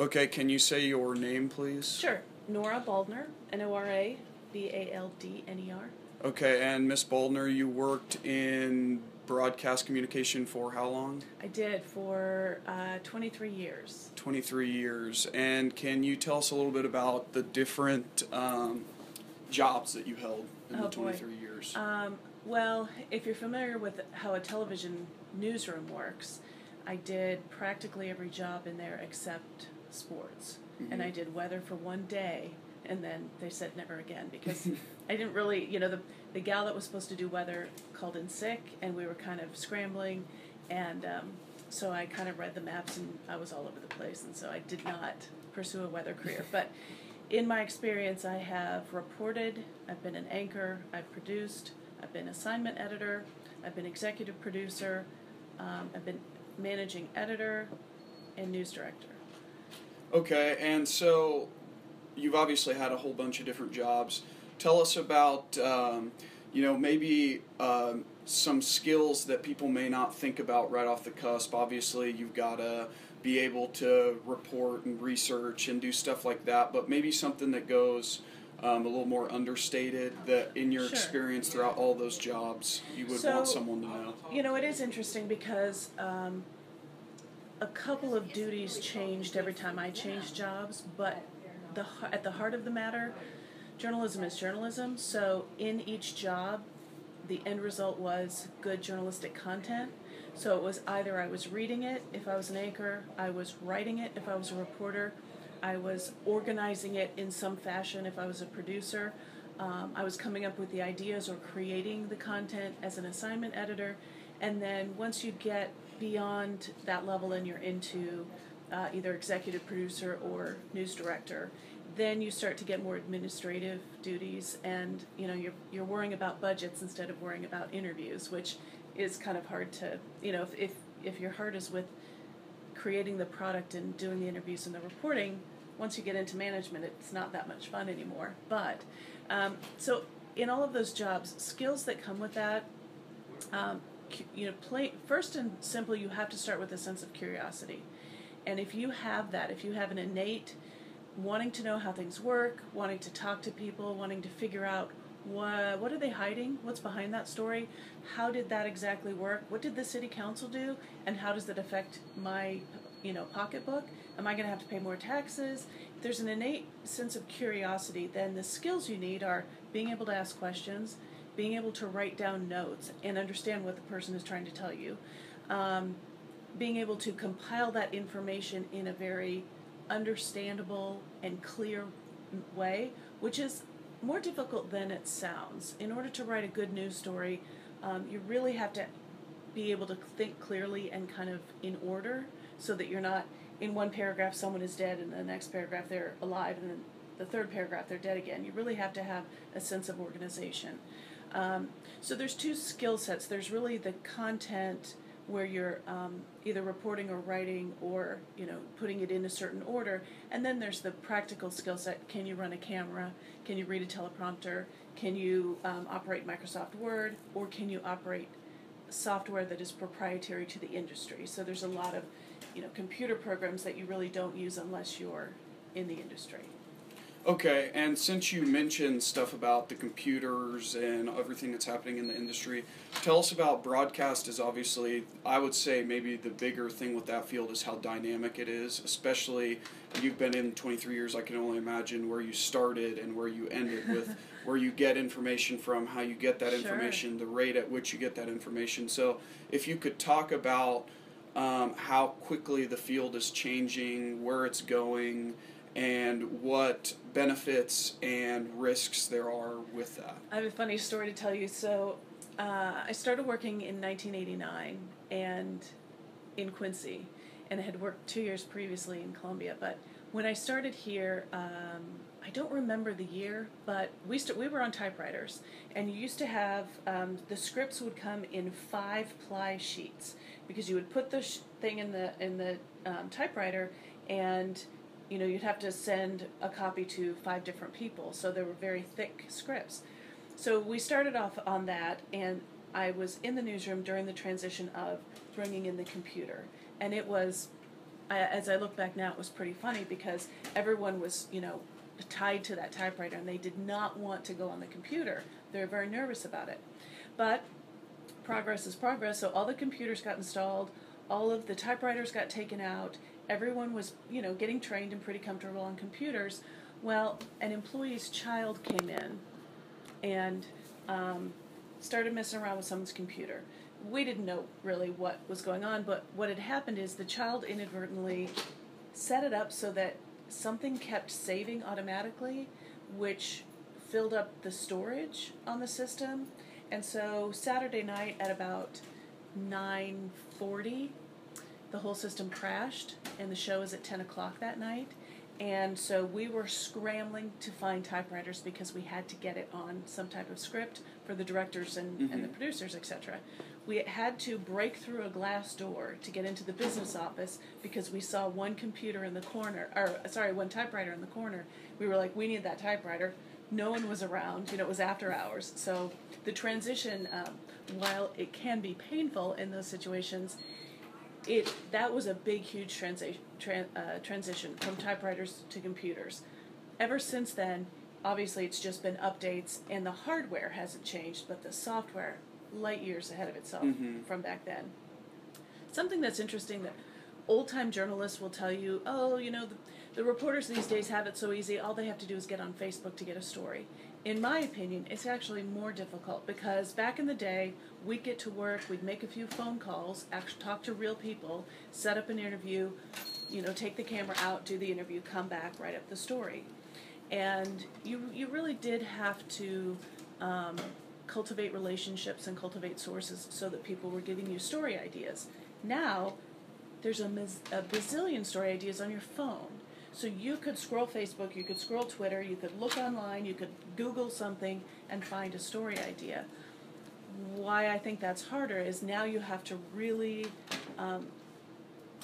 Okay, can you say your name, please? Sure. Nora Baldner, Norabaldner. Okay, and Miss Baldner, you worked in broadcast communication for how long? I did for 23 years. 23 years. And can you tell us a little bit about the different jobs that you held in Oh the boy. 23 years? Well, if you're familiar with how a television newsroom works, I did practically every job in there except sports. Mm-hmm. And I did weather for one day, and then they said never again because I didn't really, the gal that was supposed to do weather called in sick, and we were kind of scrambling, and so I kind of read the maps, and I was all over the place, and so I did not pursue a weather career. But in my experience, I have reported, I've been an anchor, I've produced, I've been assignment editor, I've been executive producer, I've been managing editor, and news director. Okay, and so you've obviously had a whole bunch of different jobs. Tell us about, maybe some skills that people may not think about right off the cusp. Obviously, you've got to be able to report and research and do stuff like that, but maybe something that goes a little more understated that in your Sure. experience throughout all those jobs you would want someone to know. It is interesting because a couple of duties changed every time I changed jobs, but at the heart of the matter, journalism is journalism. So in each job, the end result was good journalistic content. So it was either I was reading it if I was an anchor, I was writing it if I was a reporter, I was organizing it in some fashion if I was a producer. I was coming up with the ideas or creating the content as an assignment editor. And then once you get beyond that level and you're into either executive producer or news director, then you start to get more administrative duties, and you're worrying about budgets instead of worrying about interviews, which is kind of hard to if your heart is with creating the product and doing the interviews and the reporting. Once you get into management, it's not that much fun anymore. But so in all of those jobs, skills that come with that, first and simple, you have to start with a sense of curiosity. And if you have that, if you have an innate wanting to know how things work, wanting to talk to people, wanting to figure out what are they hiding, what's behind that story, how did that exactly work, what did the city council do, and how does that affect my pocketbook, am I going to have to pay more taxes? If there's an innate sense of curiosity, then the skills you need are being able to ask questions, being able to write down notes and understand what the person is trying to tell you, being able to compile that information in a very understandable and clear way, which is more difficult than it sounds. In order to write a good news story, you really have to be able to think clearly and kind of in order, so that you're not in one paragraph someone is dead and the next paragraph they're alive and then the third paragraph they're dead again. You really have to have a sense of organization. So there's two skill sets. There's really the content where you're either reporting or writing or putting it in a certain order, and then there's the practical skill set. Can you run a camera? Can you read a teleprompter? Can you operate Microsoft Word? Or can you operate software that is proprietary to the industry? So there's a lot of computer programs that you really don't use unless you're in the industry. Okay, and since you mentioned stuff about the computers and everything that's happening in the industry, tell us about broadcast. Is obviously, I would say maybe the bigger thing with that field is how dynamic it is, especially you've been in 23 years. I can only imagine where you started and where you ended with where you get information from, how you get that information, the rate at which you get that information. So if you could talk about how quickly the field is changing, where it's going, and what benefits and risks there are with that. I have a funny story to tell you. So I started working in 1989 and in Quincy, and I had worked 2 years previously in Columbia. But when I started here, I don't remember the year, but we were on typewriters, and you used to have the scripts would come in 5-ply sheets, because you would put the thing in the typewriter, and you'd have to send a copy to 5 different people, so they were very thick scripts. So we started off on that, and I was in the newsroom during the transition of bringing in the computer, and it was as I look back now, it was pretty funny because everyone was, tied to that typewriter, and they did not want to go on the computer. They were very nervous about it. But progress is progress, so all the computers got installed, all of the typewriters got taken out, everyone was, getting trained and pretty comfortable on computers. Well, an employee's child came in and started messing around with someone's computer. We didn't know really what was going on, but what had happened is the child inadvertently set it up so that something kept saving automatically, which filled up the storage on the system. And so Saturday night at about 9:40, the whole system crashed, and the show is at 10 o'clock that night. And so we were scrambling to find typewriters because we had to get it on some type of script for the directors and the producers, etc. We had to break through a glass door to get into the business office because we saw one computer in the corner, one typewriter in the corner. We were like, we need that typewriter. No one was around. It was after hours. So the transition, while it can be painful in those situations, that was a big, huge transition from typewriters to computers. Ever since then, obviously it's just been updates, and the hardware hasn't changed, but the software, light years ahead of itself from back then. Something that's interesting that old-time journalists will tell you, the reporters these days have it so easy, all they have to do is get on Facebook to get a story. In my opinion, it's actually more difficult because back in the day, we'd get to work, we'd make a few phone calls, actually talk to real people, set up an interview, take the camera out, do the interview, come back, write up the story. And you really did have to cultivate relationships and cultivate sources so that people were giving you story ideas. Now, there's a bazillion story ideas on your phone. So you could scroll Facebook, you could scroll Twitter, you could look online, you could Google something and find a story idea. Why I think that's harder is now you have to really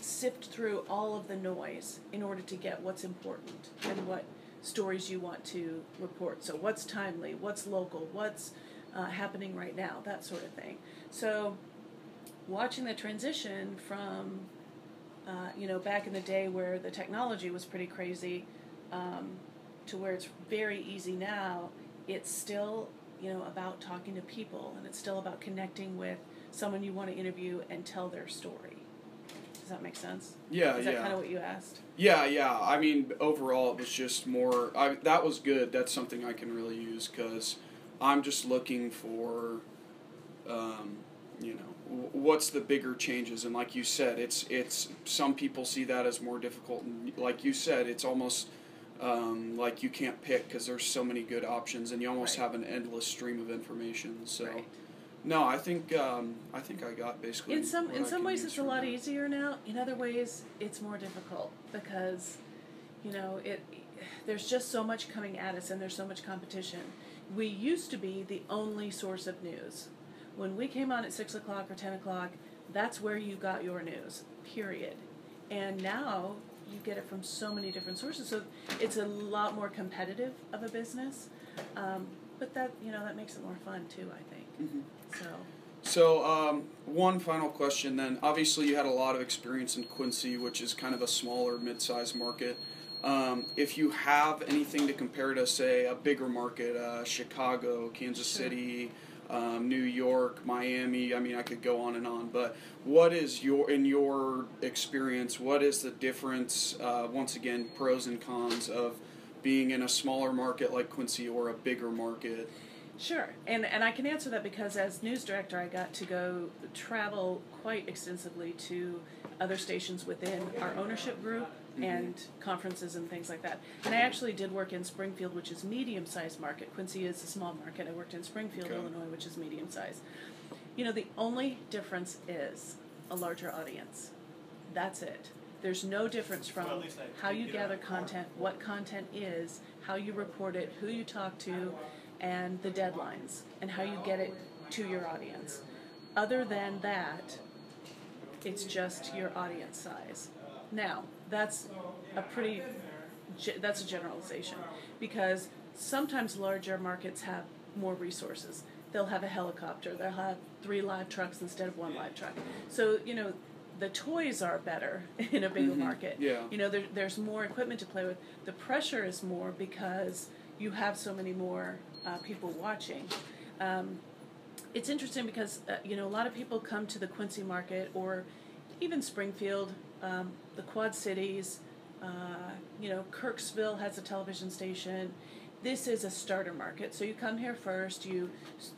sift through all of the noise in order to get what's important and what stories you want to report. So what's timely, what's local, what's happening right now, that sort of thing. So watching the transition from back in the day where the technology was pretty crazy, to where it's very easy now, it's still, about talking to people, and it's still about connecting with someone you want to interview and tell their story. Does that make sense? Yeah, Is that kind of what you asked? Yeah. I mean, overall, it was just more, that was good. That's something I can really use, because I'm just looking for, what's the bigger changes. And like you said, it's some people see that as more difficult. And like you said, it's almost like you can't pick because there's so many good options, and you almost have an endless stream of information. So, no, I think I got basically. In some ways, it's a lot easier now. In other ways, it's more difficult because, there's just so much coming at us, and there's so much competition. We used to be the only source of news. When we came on at 6 o'clock or 10 o'clock, that's where you got your news, period. And now you get it from so many different sources. So it's a lot more competitive of a business. But that makes it more fun too, I think. Mm-hmm. So one final question then. Obviously you had a lot of experience in Quincy, which is kind of a smaller, mid-sized market. If you have anything to compare to, say, a bigger market, Chicago, Kansas City, New York, Miami, I mean, I could go on, but what is in your experience, what is the difference, once again, pros and cons of being in a smaller market like Quincy or a bigger market? Sure, and I can answer that because as news director, I got to go travel quite extensively to other stations within our ownership group and conferences and things like that. And I actually did work in Springfield, which is medium-sized market. Quincy is a small market. I worked in Springfield, Illinois, which is medium-sized. The only difference is a larger audience. That's it. There's no difference from how you gather content, what content is, how you report it, who you talk to, and the deadlines, and how you get it to your audience. Other than that, it's just your audience size. Now, that's a generalization, because sometimes larger markets have more resources. They'll have a helicopter, they'll have 3 live trucks instead of 1 live truck. So, the toys are better in a bigger market. Yeah. You know, there's more equipment to play with. The pressure is more because you have so many more people watching. It's interesting because, you know, a lot of people come to the Quincy market or even Springfield, the Quad Cities, you know, Kirksville has a television station. This is a starter market. So you come here first, you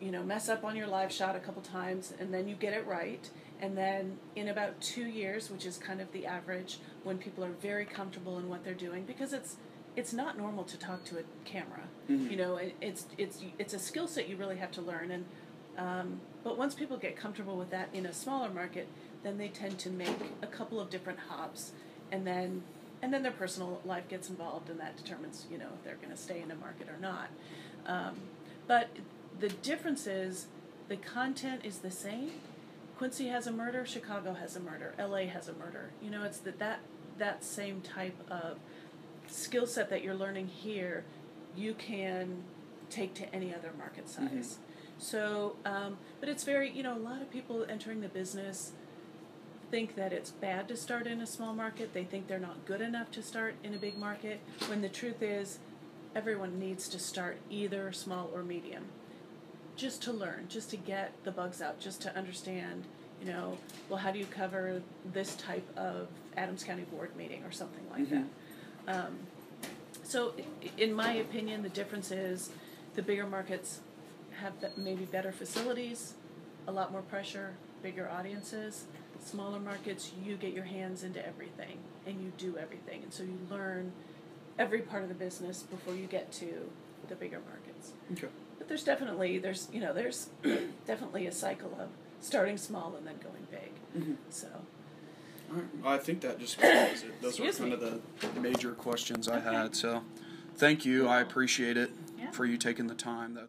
know, mess up on your live shot a couple times, and then you get it right. And then in about 2 years, which is kind of the average, when people are very comfortable in what they're doing, because it's not normal to talk to a camera. You know, it's a skill set you really have to learn. And but once people get comfortable with that in a smaller market, then they tend to make a couple of different hops, and then their personal life gets involved, and that determines, you know, if they're going to stay in a market or not. But the difference is the content is the same. Quincy has a murder, Chicago has a murder, LA has a murder. You know, it's that same type of skill set that you're learning here, you can take to any other market size. So, but it's very, you know, a lot of people entering the business think that it's bad to start in a small market. They think they're not good enough to start in a big market, when the truth is everyone needs to start either small or medium, just to learn, just to get the bugs out, just to understand, you know, well, how do you cover this type of Adams County board meeting or something like that. So in my opinion, the difference is the bigger markets have maybe better facilities, a lot more pressure, bigger audiences. Smaller markets, you get your hands into everything and you do everything, and so you learn every part of the business before you get to the bigger markets. Okay. But there's definitely there's definitely a cycle of starting small and then going big. So. All right. I think that just covers it. Those were kind of the major questions I had. So, thank you. I appreciate it for you taking the time. That's